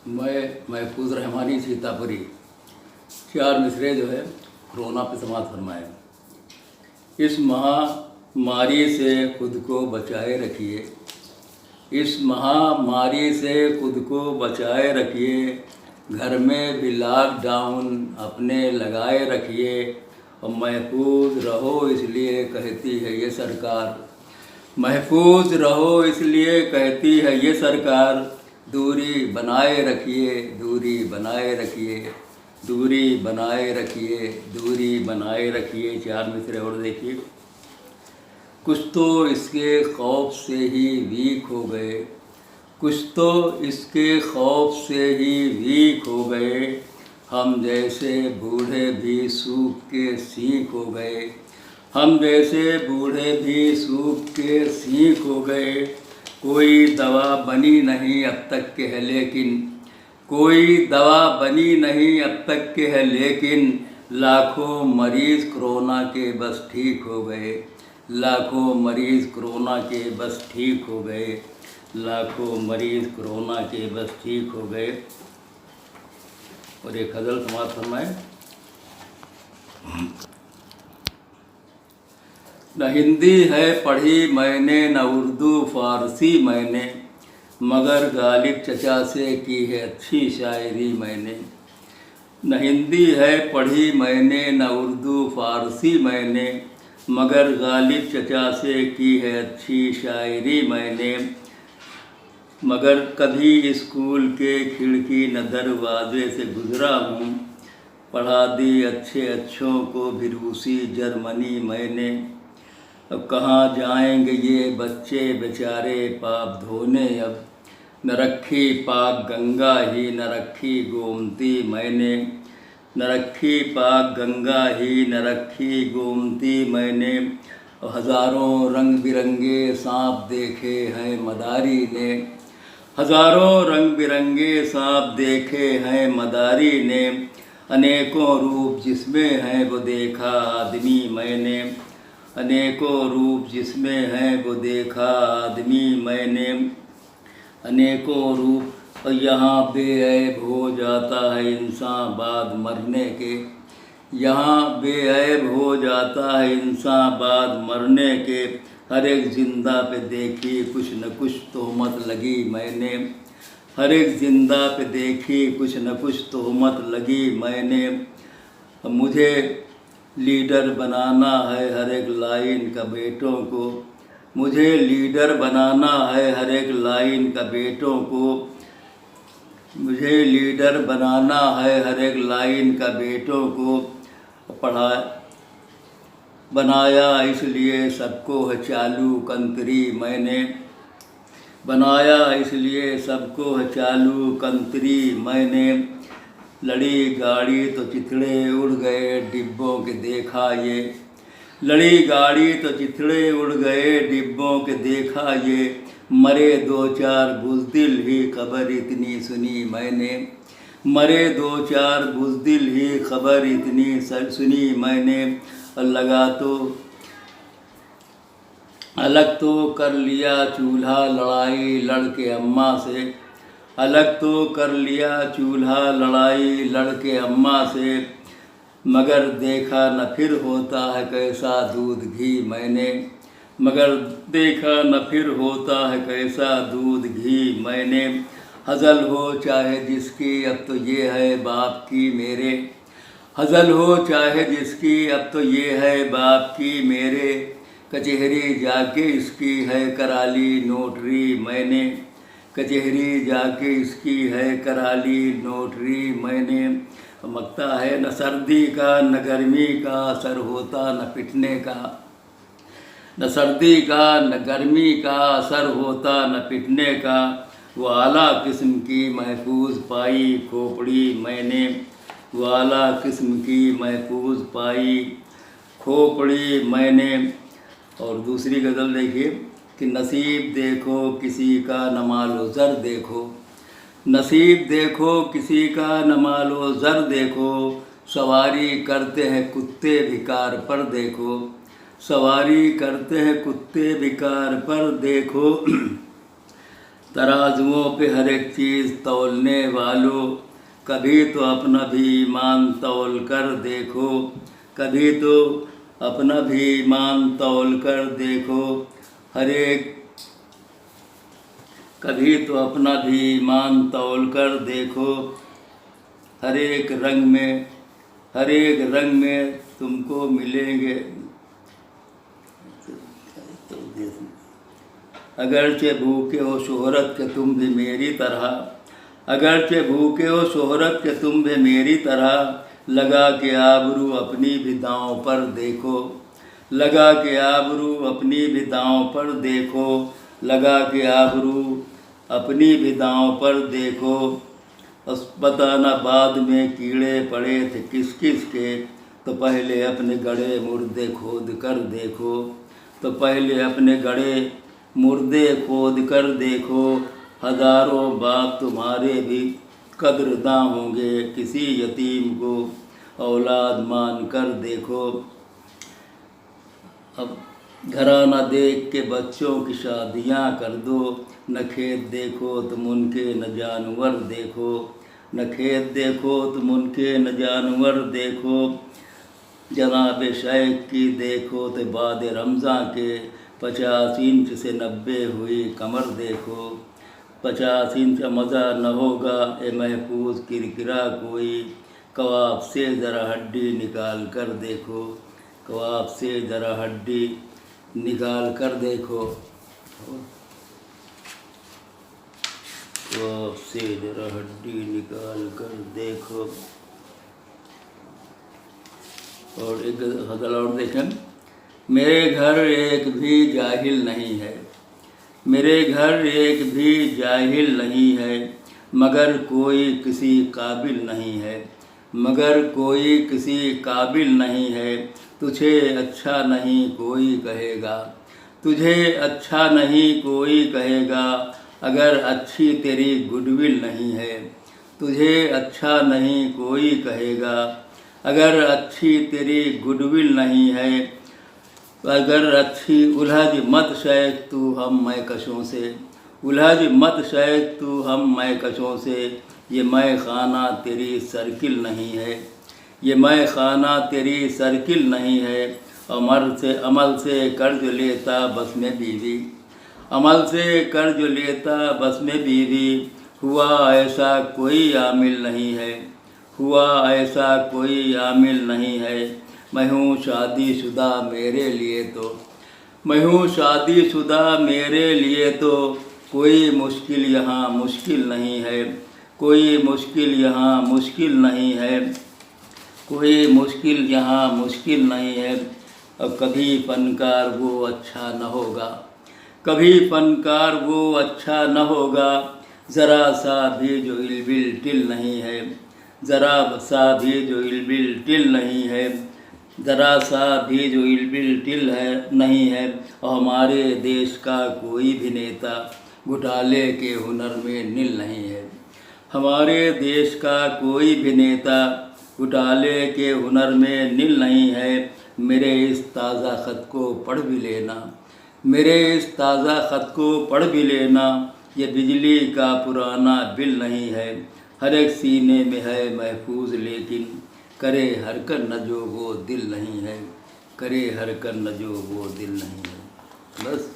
मैं महफूज रहमानी सीतापुरी। चार मिसरे जो है कोरोना पे समाज फरमाए। इस महामारी से खुद को बचाए रखिए, इस महामारी से खुद को बचाए रखिए। घर में भी लॉकडाउन अपने लगाए रखिए और महफूज रहो इसलिए कहती है ये सरकार। महफूज रहो इसलिए कहती है ये सरकार। दूरी बनाए रखिए, दूरी बनाए रखिए, दूरी बनाए रखिए, दूरी बनाए रखिए। चार मिसरे और देखिए। कुछ तो इसके खौफ से ही वीक हो गए, कुछ तो इसके खौफ से ही वीक हो गए। हम जैसे बूढ़े भी सूख के सीख हो गए, हम जैसे बूढ़े भी सूख के सीख हो गए। कोई दवा बनी नहीं अब तक के है लेकिन, कोई दवा बनी नहीं अब तक के है लेकिन, लाखों मरीज़ कोरोना के बस ठीक हो गए, लाखों मरीज़ कोरोना के बस ठीक हो गए, लाखों मरीज़ कोरोना के बस ठीक हो गए। और एक गज़ल समाज फरमाए। न हिंदी है पढ़ी मैंने न उर्दू फ़ारसी मैंने, मगर गालिब चचा से की है अच्छी शायरी मैंने। न हिंदी है पढ़ी मैंने न उर्दू फ़ारसी मैंने, मगर गालिब चचा से की है अच्छी शायरी मैंने। मगर कभी स्कूल के खिड़की न दरवाजे से गुज़रा हूँ, पढ़ा दी अच्छे अच्छों को भी रूसी जर्मनी मैंने। अब कहाँ जाएंगे ये बच्चे बेचारे पाप धोने, अब न रखी पाक गंगा ही न रखी गोमती मैंने, न रखी पाक गंगा ही न रखी गोमती मैंने। हज़ारों रंग बिरंगे सांप देखे हैं मदारी ने, हज़ारों रंग बिरंगे सांप देखे हैं मदारी ने। अनेकों रूप जिसमें हैं वो देखा आदमी मैंने, अनेकों रूप जिसमें हैं वो देखा आदमी मैंने। अनेकों रूप और यहाँ बेऐब हो जाता है इंसान बाद मरने के, यहाँ बेऐब हो जाता है इंसान बाद मरने के। हर एक जिंदा पे देखी कुछ न कुछ तोहमत लगी मैंने, हर एक जिंदा पे देखी कुछ न कुछ तोहमत लगी मैंने। मुझे लीडर बनाना है हर एक लाइन का बेटों को, मुझे लीडर बनाना है हर एक लाइन का बेटों को, मुझे लीडर बनाना है हर एक लाइन का बेटों को। पढ़ा बनाया इसलिए सबको है चालू कंत्री मैंने, बनाया इसलिए सबको है चालू कंत्री मैंने। लड़ी गाड़ी तो चिथड़े उड़ गए डिब्बों के देखा ये, लड़ी गाड़ी तो चिथड़े उड़ गए डिब्बों के देखा ये। मरे दो चार बुज़दिल ही खबर इतनी सुनी मैंने, मरे दो चार बुज़दिल ही खबर इतनी सुनी मैंने। लगा तो अलग तो कर लिया चूल्हा लड़ाई लड़के अम्मा से, अलग तो कर लिया चूल्हा लड़ाई लड़के अम्मा से। मगर देखा न फिर होता है कैसा दूध घी मैंने, मगर देखा न फिर होता है कैसा दूध घी मैंने। हज़ल हो चाहे जिसकी अब तो ये है बाप की मेरे, हज़ल हो चाहे जिसकी अब तो ये है बाप की मेरे। कचहरी जाके इसकी है कराली नोटरी मैंने, कचहरी जाके इसकी है कराली नोटरी मैंने। मकता है न सर्दी का न गर्मी का असर होता न पिटने का, न सर्दी का न गर्मी का असर होता न पिटने का। वो आला किस्म की महफूज पाई खोपड़ी मैंने, वो आला किस्म की महफूज पाई खोपड़ी मैंने। और दूसरी गज़ल देखिए कि नसीब देखो किसी का न मालो ज़र देखो, नसीब देखो किसी का न मालो ज़र देखो। सवारी करते हैं कुत्ते भिकार पर देखो, सवारी करते हैं कुत्ते भिकार पर देखो। तराजुओं पे हर एक चीज़ तौलने वालों, कभी तो अपना भी ईमान तौल कर देखो, कभी तो अपना भी ईमान तौल कर देखो। हर एक कभी तो अपना भी ईमान तौल कर देखो। हर एक रंग में तुमको मिलेंगे। अगरचे भूखे हो शोहरत के तुम भी मेरी तरह, अगरचे भूखे हो शोहरत के तुम भी मेरी तरह, लगा के आबरू अपनी भी दांव पर देखो, लगा के आबरू अपनी भी दांव पर देखो, लगा के आबरू अपनी भी दांव पर देखो। बताना बाद में कीड़े पड़े थे किस किस के, तो पहले अपने गड़े मुर्दे खोद कर देखो, तो पहले अपने गड़े मुर्दे खोद कर देखो। हजारों बाप तुम्हारे भी कद्रदां होंगे, किसी यतीम को औलाद मान कर देखो। अब घराना देख के बच्चों की शादियां कर दो, न खेत देखो तुम उनके न जानवर देखो, न खेत देखो तुम उनके न जानवर देखो। जनाब शेख की देखो तो बाद रमज़ां के, 50 इंच से 90 हुई कमर देखो, 50 इंच मज़ा न होगा ए महफूज किरकिरा कोई, कबाब से ज़रा हड्डी निकाल कर देखो, कबाब से ज़रा हड्डी निकाल कर देखो, कबाब से ज़रा हड्डी निकाल कर देखो। और एक गज़ल और देखें। मेरे घर एक भी जाहिल नहीं है, मेरे घर एक भी जाहिल नहीं है, मगर कोई किसी काबिल नहीं है, मगर कोई किसी काबिल नहीं है। तुझे अच्छा नहीं कोई कहेगा, तुझे अच्छा नहीं कोई कहेगा, अगर अच्छी तेरी गुडविल नहीं है, तुझे अच्छा नहीं कोई कहेगा, अगर अच्छी तेरी गुडविल नहीं है। अगर अच्छी उलझ मत शेख तू हम मैकशों से, उलझ मत शेख तू हम मैकशों से, ये मैं खाना तेरी सर्किल नहीं है, ये मैं खाना तेरी सर्किल नहीं है। अमल से कर्ज लेता बस में बीवी, अमल से कर्ज लेता बस में बीवी, हुआ ऐसा कोई आमिल नहीं है, हुआ ऐसा कोई आमिल नहीं है। मैं हूँ शादीशुदा मेरे लिए तो, मैं हूँ शादीशुदा मेरे लिए तो, कोई मुश्किल यहाँ मुश्किल नहीं है, कोई मुश्किल यहाँ मुश्किल नहीं है, कोई मुश्किल यहाँ मुश्किल नहीं है। अब कभी फनकार वो अच्छा न होगा, कभी फनकार वो अच्छा न होगा, ज़रा सा भी जो इलबिल टिल नहीं है, ज़रा सा भी जो इलबिल टिल नहीं है, ज़रा सा भी जो इलबिल टिल है नहीं है। और हमारे देश का कोई भी नेता घोटाले के हुनर में नील नहीं है, हमारे देश का कोई भी नेता घोटाले के हुनर में नील नहीं है। मेरे इस ताज़ा ख़त को पढ़ भी लेना, मेरे इस ताज़ा ख़त को पढ़ भी लेना, ये बिजली का पुराना बिल नहीं है, हर एक सीने में है महफूज लेकिन करे हरकत न जो वो दिल नहीं है, करे हरकत न जो वो दिल नहीं है। बस।